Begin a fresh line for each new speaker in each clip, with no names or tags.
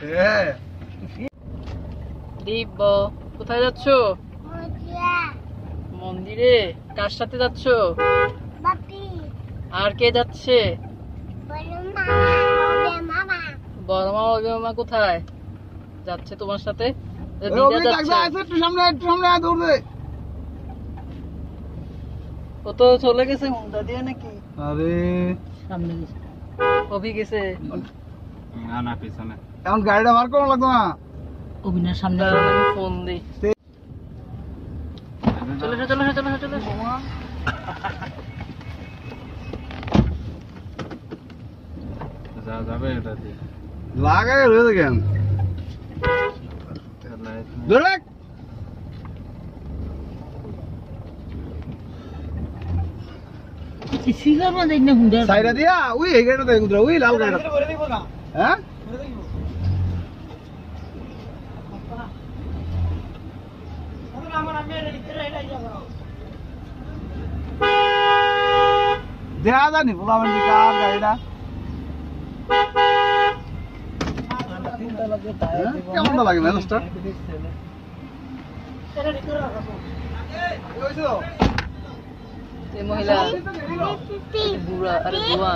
হ্যাঁ
দিব্য কোথায় যাচ্ছ? মন্দিরে। কার সাথে যাচ্ছ? আর কে যাচ্ছে? বড় মা মামা কোথায় যাচ্ছে তোমার সাথে? দিদা যাচ্ছে।
একটু সামনে দৌড়ে।
ও তো চলে গেছে মুন্ডা দিয়ে নাকি?
আরে
সামনে গেছে। অভি গেছে
না পিছনে। এখন গাড়িটা বার করা লাগতো না।
অভিনার সামনে ফোন দিই। চলে
যাবে এটা দিয়ে লাগাই রয়েছে কেন ধরে সাইডা দিয়া ওই এই গাড়িটা দেখ ওই লাল গাড়িটা হ্যাঁ দেখা জানি বলাবেন কার গাড়িটা কেমন লাগে ম্যানেজটা
মহিলা বুড়া আরে বুয়া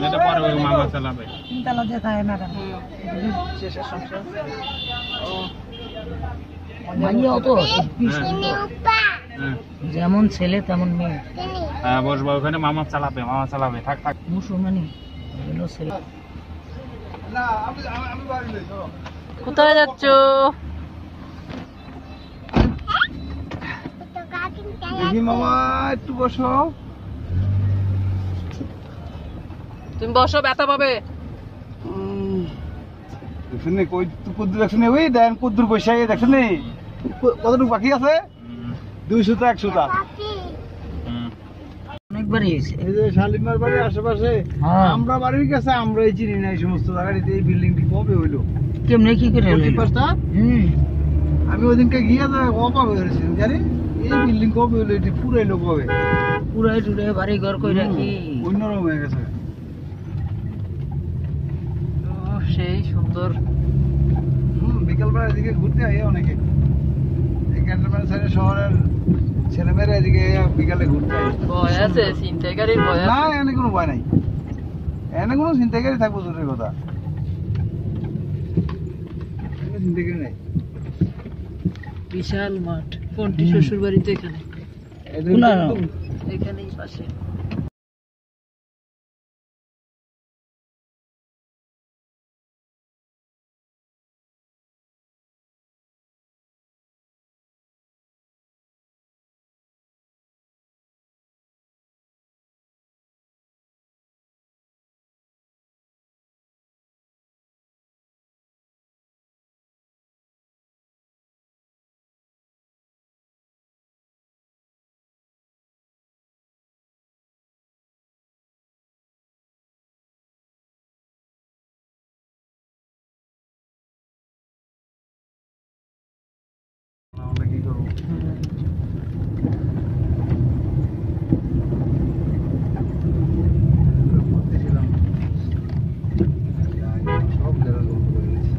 এটা পরে ওই মামা চালাবে
তালা দেখায় ম্যাডাম শেষের সংসার ও মাইয়াও তো যেমন ছেলে তেমন মেয়ে।
হ্যাঁ বসবো ওখানে মামা চালাবে থাক
মুসলমানি ছেলে। কোথায় যাচ্ছ?
দেখি মামা একটু বসো।
তুমি বসো ব্যথা পাবে।
দেখছেন কই কদ্দুর দেখছেন ওই দেন কদ্দুর পয়সা দেখছেন কতটুকু বাকি আছে 200 টা 100 টা
অনেকবারই হয়েছে।
এই যে শালিমার বাড়ির আশেপাশে আমরা বাড়ির কাছে আমরাই চিনি না এই সমস্ত জায়গাটিতে এই বিল্ডিংটি কবে হইলো
কেমনে কি করে হইলো?
আমি ওইদিনকে গিয়ে অবাক হয়েছি জানি এই বিল্ডিং কবে হইলো এটি পুরাইলো কবে
পুরাই টুরাই বাড়ি ঘর কই রাখি
অন্যরকম হয়ে গেছে।
সেই সুন্দর।
বিকেলবেলা এদিকে ঘুরতে আই অনেকে এই ক্যান্টনমেন্ট সাইডে শহরের ছেলেমেয়েরা এদিকে বিকালে ঘুরতে আই।
ভয় আছে ছিনতাইকারীর ভয় আছে?
না এনে কোনো ভয় নাই, এনে কোনো ছিনতাইকারী থাকবো দূরের কথা, এনে ছিনতাইকারী নাই।
বিশাল মাঠ। কোনটি শ্বশুর বাড়িতে? এখানে এখানেই পাশে।
আমরা কি করবো? ঘুরতেছিলাম সব জায়গা লোক করে গেছি।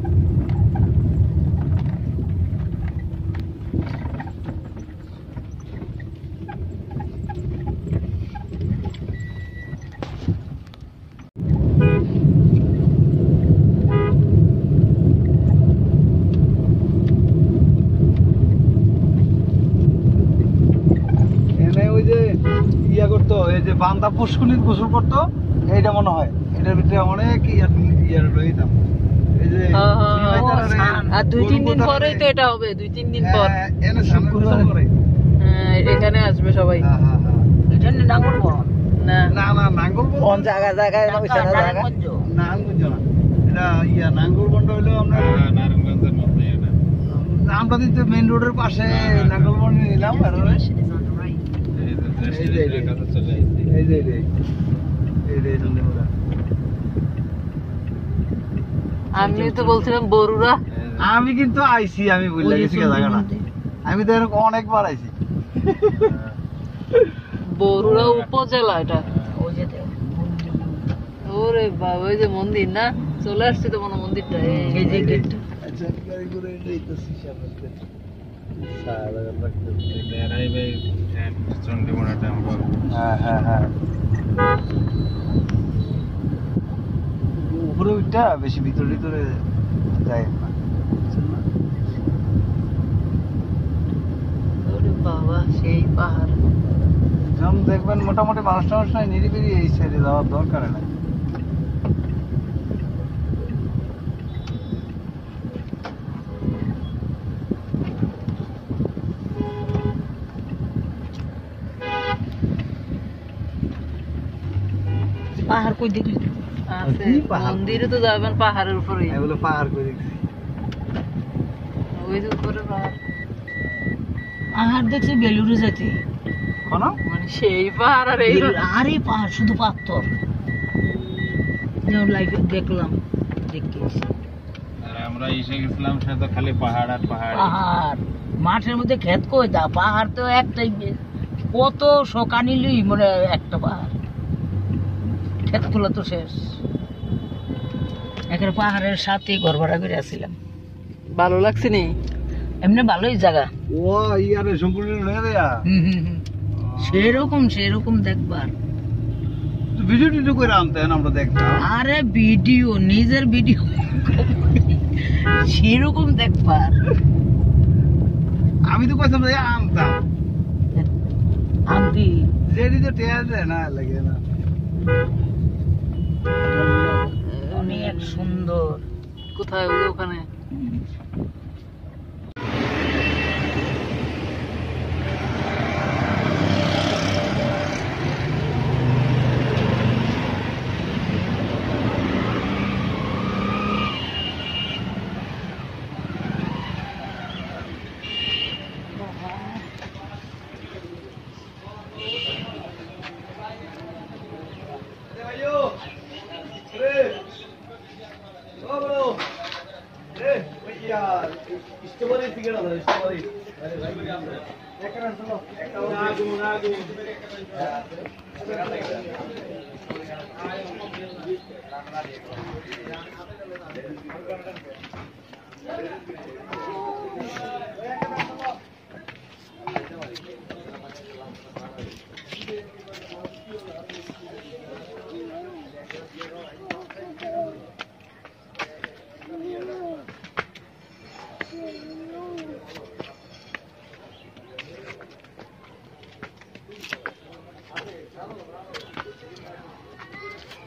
করতো এই যে বান্দা পুষ্কুনিত গোসল করতো এইটা মনে হয় এটার ভিতরে অনেক ইয়ার রইতাম। এই যে
আর 2-3 দিন পরেই তো এটা হবে, 2-3 দিন পর
এনে শুক্রবার করে
এখানে আসবে সবাই। এটা নাঙ্গল না
না না নাঙ্গল
কোন জায়গা জায়গায় না ওইখানে জায়গা
নাঙ্গলগঞ্জ না এটা ইয়া নাঙ্গলবন্ড হলো আমরা নারায়ণগঞ্জের মধ্যে এটা আমরা তো মেইন রোডের পাশে নাঙ্গলবন্ড নিলাম আর
আমি তো বলছিলাম বরুড়া।
আমি কিন্তু আইছি, আমি ভুলে গেছি জায়গাটা, আমি তো এরকম অনেকবার আইছি।
বরুড়া উপজেলা এটা। ওরে বাবা ওই যে মন্দির না চলে আসছে তো মনে মন্দিরটা, এই যে গেটটা।
আচ্ছা গাড়ি করে যাইতেছি সামনে উপরে উঠটা বেশি ভিতরে ভিতরে যায় না।
ওরে বাবা, সেই পাহাড়।
যেমন দেখবেন মোটামুটি মানুষ টানুষ নাই, নিরিবিলি এই সাইডে যাওয়ার দরকার নাই।
পাহাড় কই দেখলি? আছে,
কি পাহাড়?
মন্দিরে তো যাবেন পাহাড়ের উপরে।
এগুলো পাহাড় করে দেখছি।
ওই যে উপরে পাহাড়। পাহাড় দেখছি বেলুড়ে যেতে,
কোন
মানে সেই পাহাড় আর এই আরে পাহাড় শুধু পাথর। যেমন লাইফে দেখলাম, দেখতে
আমরা এসে গেছিলাম সে তো খালি পাহাড় আর পাহাড়।
পাহাড় মাঠের মধ্যে ক্ষেত কই দা, পাহাড় তো একটাই, কত শোকানিলই মানে একটা পাহাড়, ক্ষেত গুলো তো শেষ। এখানে পাহাড়ের সাথে ঘর ভাড়া করে আসছিলাম, ভালো লাগছে নি, এমনি ভালোই জায়গা।
ও ইয়ারে সম্পূর্ণ নয় দেয়া।
সেরকম সেরকম দেখবার।
ভিডিও টিডিও করে আনতেন আমরা দেখতাম।
আরে ভিডিও, নিজের ভিডিও সেরকম দেখবার।
আমি তো কইতাম যে আনতাম,
আনতি
যেটি তো টেয়া যায় না লাগে না।
অনেক সুন্দর। কোথায়? ওই যে ওখানে।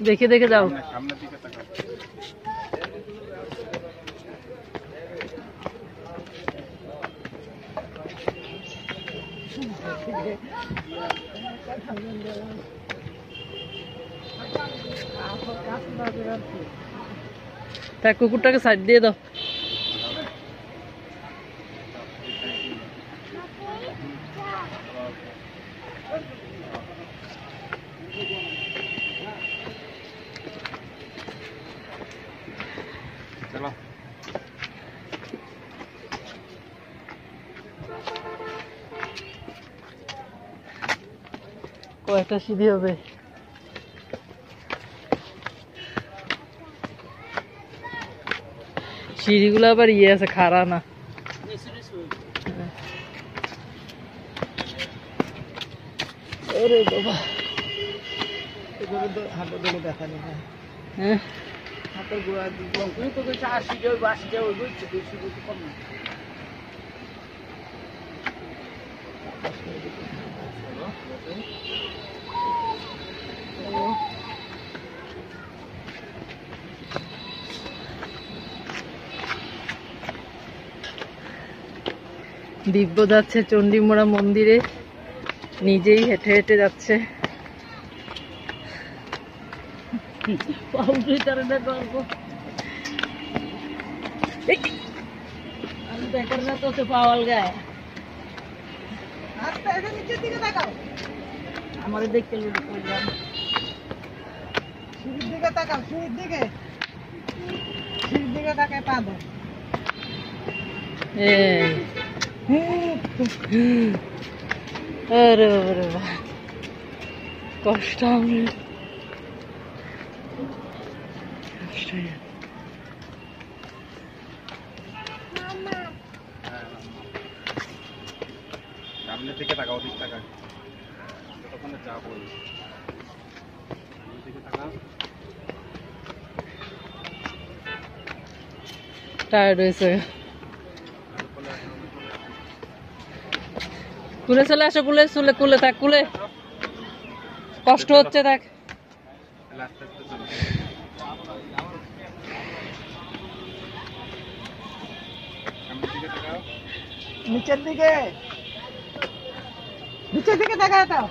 দেখে দেখে যাও।
সামনের দিকে তাকাও।
তা কুকুরটাকে সাইড দিয়ে দাও।
চলো
কয়েকটা সিঁড়ি হবে। সিঁড়িগুলো আবার ইয়ে আছে, খাড়া না। ওরে বাবা, হ্যাঁ দিব্য যাচ্ছে চণ্ডীমোড়া মন্দিরে, নিজেই হেঁটে হেঁটে যাচ্ছে। দেখার না তো পাওয়াল গায়ে আমার দেখতে
সিঁড়ির দিকে তাকাও, সিঁড়ির দিকে, সিঁড়ির দিকে তাকায় পা দাও।
আরে বাবা, কষ্ট।
সামনের দিকে তাকাও, দিক তাকাও, তখন যা বলি সামনের দিকে তাকাও।
টায়ার্ড হয়েছে। কুলে চলে আসো, কুলে চলে, কুলে থাক, কুলে কষ্ট হচ্ছে থাক।
আস্তে আস্তে চলো। সামনের দিকে তাকাও।
নিচের দিকে, নিচের দিকে দেখা দাও।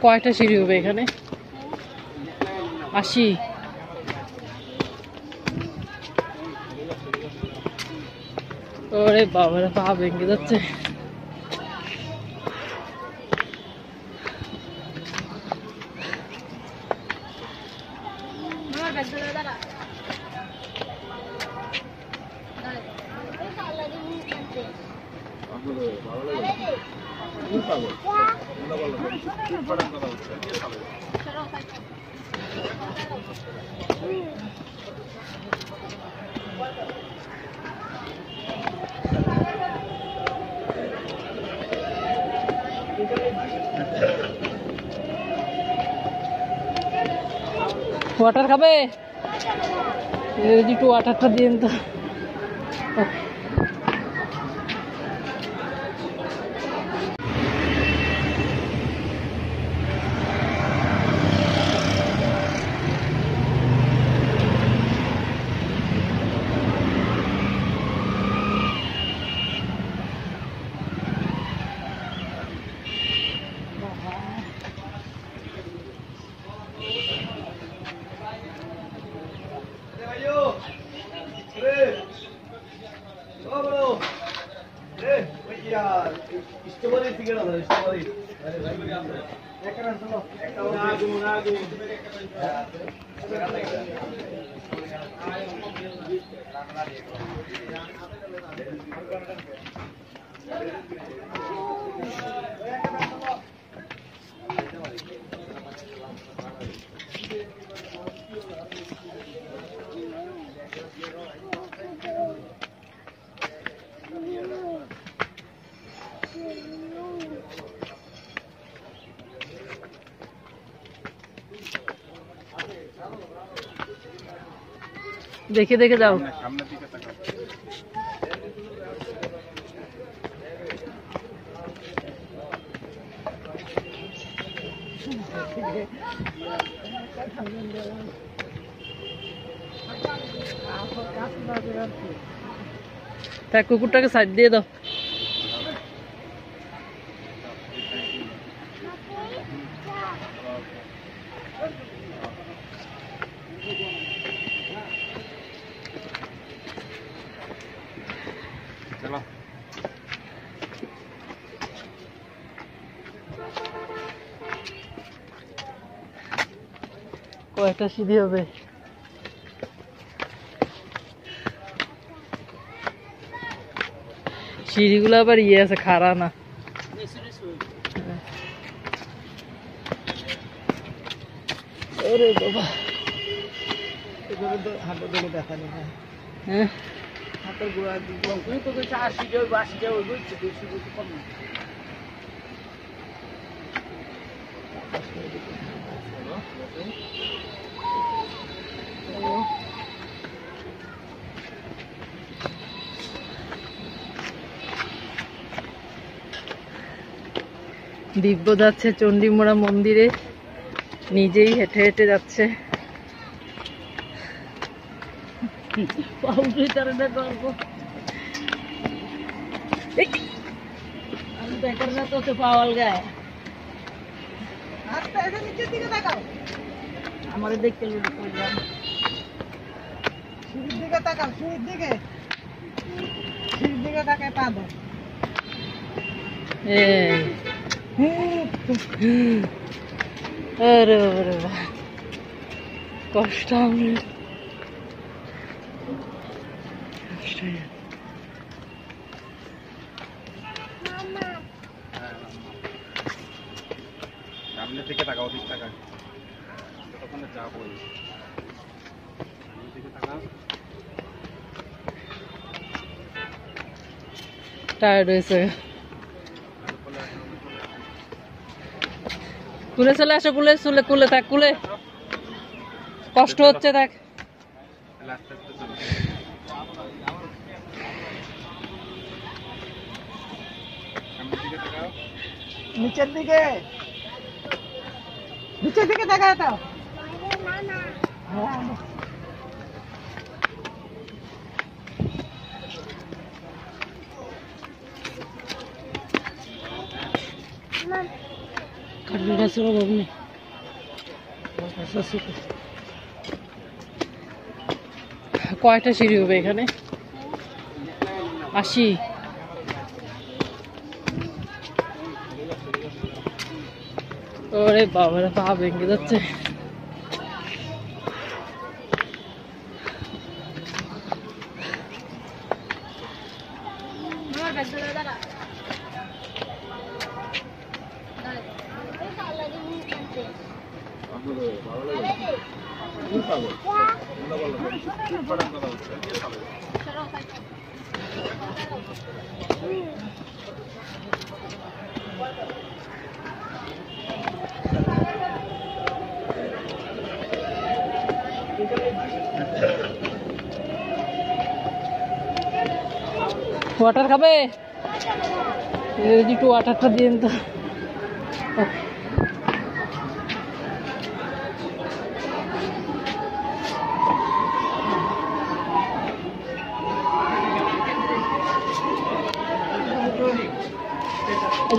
কয়টা সিঁড়ি হবে এখানে? 80। ওরে বাবারে, পা ভেঙে যাচ্ছে। ওয়াটার খাবে? একটু ওয়াটারটা দিন তো। দেখে দেখে যাও।
সামনের দিকে তাকাও।
তা কুকুরটাকে সাইড দিয়ে দাও।
চলো।
কয়েকটা সিঁড়ি হবে? সিঁড়িগুলো আবার ইয়ে আছে, খাড়া না। ওরে বাবা, হাতের দিকে দেখা নেই। হ্যাঁ, হাতের গোড়া দিব্য যাচ্ছে চণ্ডীমোড়া মন্দিরে, নিজেই হেঁটে হেঁটে যাচ্ছে। আমি দেখার না তো পাওয়াল গায়ে আমার দেখতে সিঁড়ির দিকে তাকাও, সিঁড়ির দিকে, সিঁড়ির দিকে তাকায় পা দাও। আরে বাবা, কষ্ট।
দিকে তাকাও, ওদিক তাকাও, ততক্ষণে যাবোই। দিকে তাকাও।
টায়ার্ড হয়েছে। কুলে চলে আসো, কুলে চলে, কুলে থাক, কুলে কষ্ট হচ্ছে থাক।
তাহলে আস্তে আস্তে চলো। সামনের দিকে তাকাও।
নিচের দিকে তাকায় তো। হ্যাঁ।
কাঠের গাছের অভাব নেই। কয়টা সিঁড়ি হবে এখানে? 80। ওরে বাবারে, পা ভেঙে যাচ্ছে। ওয়াটার খাবে? একটু ওয়াটারটা দিন তো।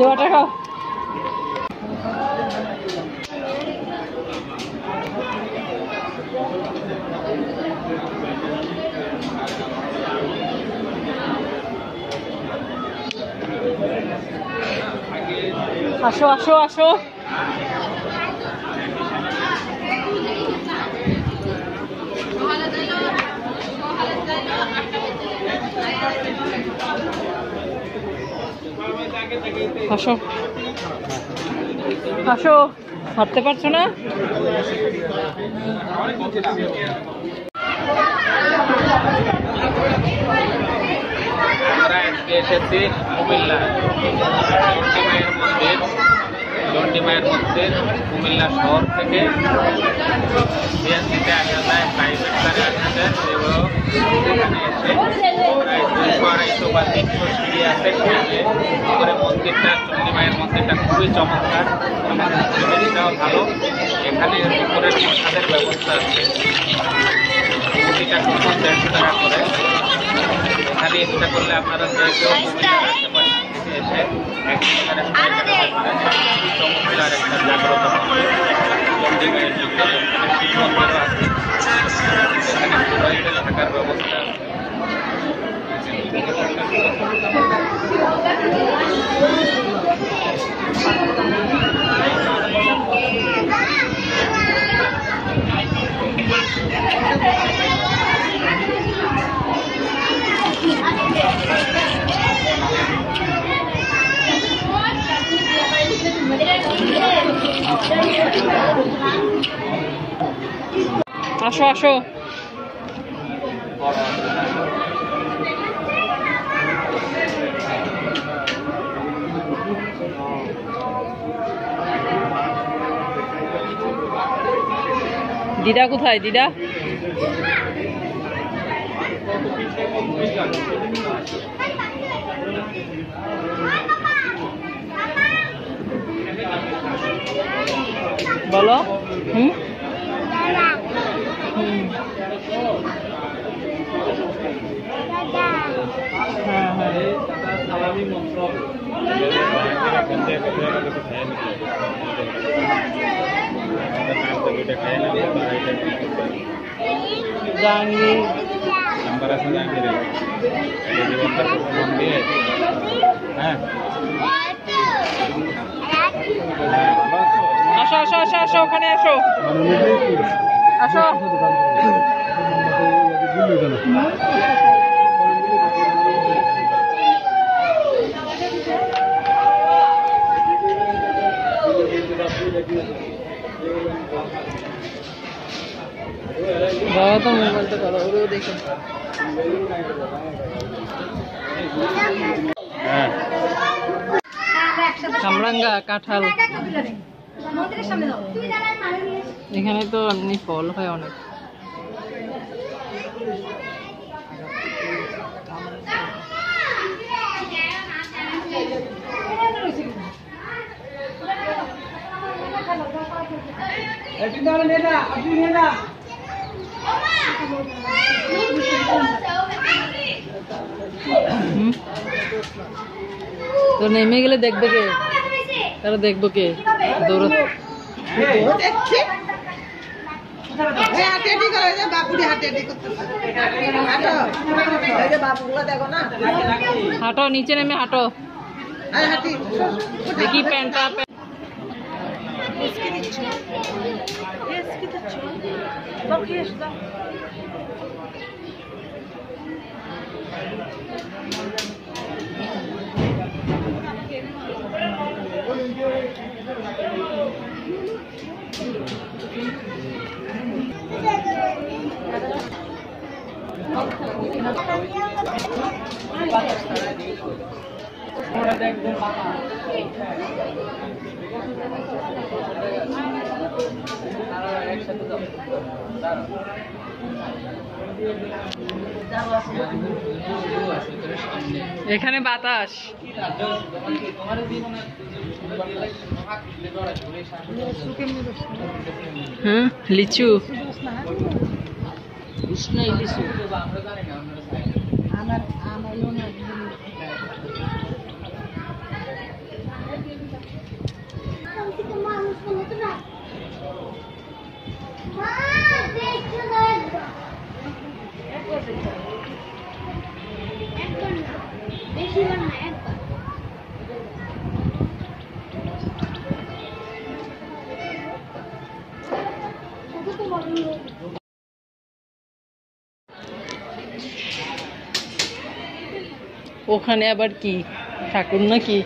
ওয়াটার খাও। আসো আসো আসো। আসো আসো, হাঁটতে পারছো না?
আমরা আজকে এসেছি কুমিল্লা চণ্ডী মায়ের মন্দির, কুমিল্লা শহর থেকে সিএনজিতে আসা যায়, প্রাইভেট কারে আসা যায় এবং এখানে এসে প্রায় 200-250 বা 300 সিঁড়ি আছে। উপরে মন্দিরটা, চণ্ডী মায়ের মন্দিরটা খুবই চমৎকার, আমাদের পরিবেশটাও ভালো। এখানে উপরের প্রসাদের ব্যবস্থা আছে, প্রতিটা টোটো 150 টাকা করে। এখানে ইচ্ছা করলে আপনারা যে কেউ কুমিল্লার আশেপাশে থেকে এসে একবারে চমৎকার একটা জাগ্রত চণ্ডী মায়ের মন্দির, শিব মন্দিরও আছে, এখানে টয়লেট থাকার ব্যবস্থা আছে।
আসো আসো। দিদা কোথায়? দিদা বলো। হুম হুম, হ্যাঁ হ্যাঁ। জাহাঙ্গীর
নাম্বার আছে জাহাঙ্গীরের, ফোন দিয়ে। হ্যাঁ
আসো আসো আসো আসো, ওখানে আসো আসো।
Thank you.
বাবা তো মোবাইলটা করো, ওরেও দেখো। কামরাঙ্গা, কাঁঠাল, এখানে তো এমনি ফল হয় অনেক। তো নেমে গেলে দেখবে কে? তারা দেখবো কে? দৌড় হাঁটো, নিচে নেমে হাঁটো, দেখি প্যান্টটা। এখানে বাতাস। হ্যাঁ, লিচু, লিচু। ওখানে আবার কি ঠাকুর নাকি?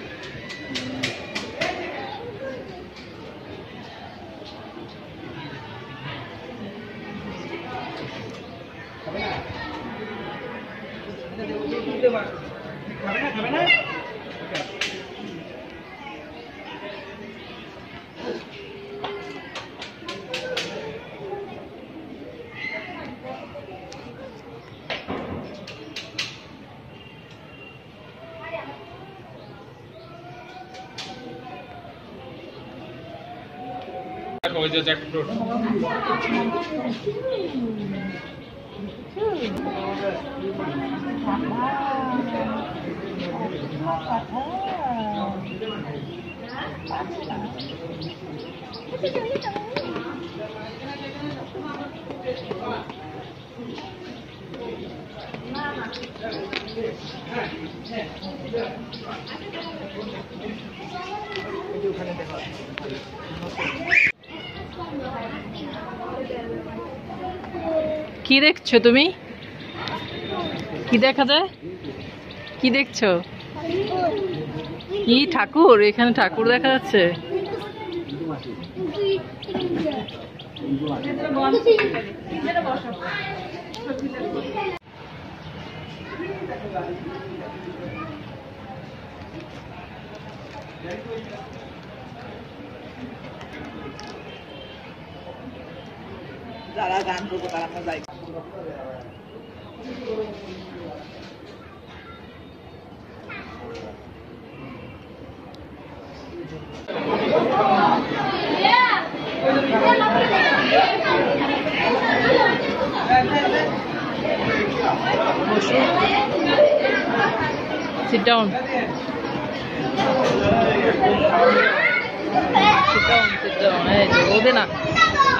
ওই যে জ্যাকফ্রুট।
কি দেখছো তুমি? কি দেখা যায়? কি দেখছো? কি ঠাকুর? এখানে ঠাকুর দেখা যাচ্ছে।
যারা গান করবো তারা আমরা যাই।
Sit down. রোদে না,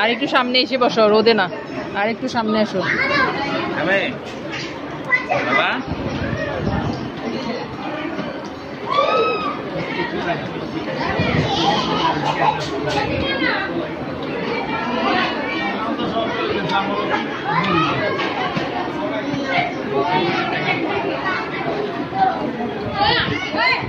আর একটু সামনে এসে বসো। রোদে না, আর একটু সামনে এসো।
বাবা
Hey!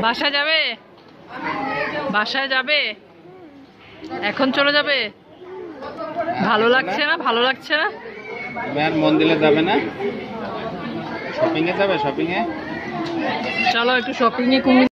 বাসায় যাবে? বাসায় যাবে? এখন চলে যাবে? ভালো লাগছে না? ভালো লাগছে না?
মন্দিরে যাবে না? শপিং এ যাবে? শপিং এ
চলো একটু শপিং এ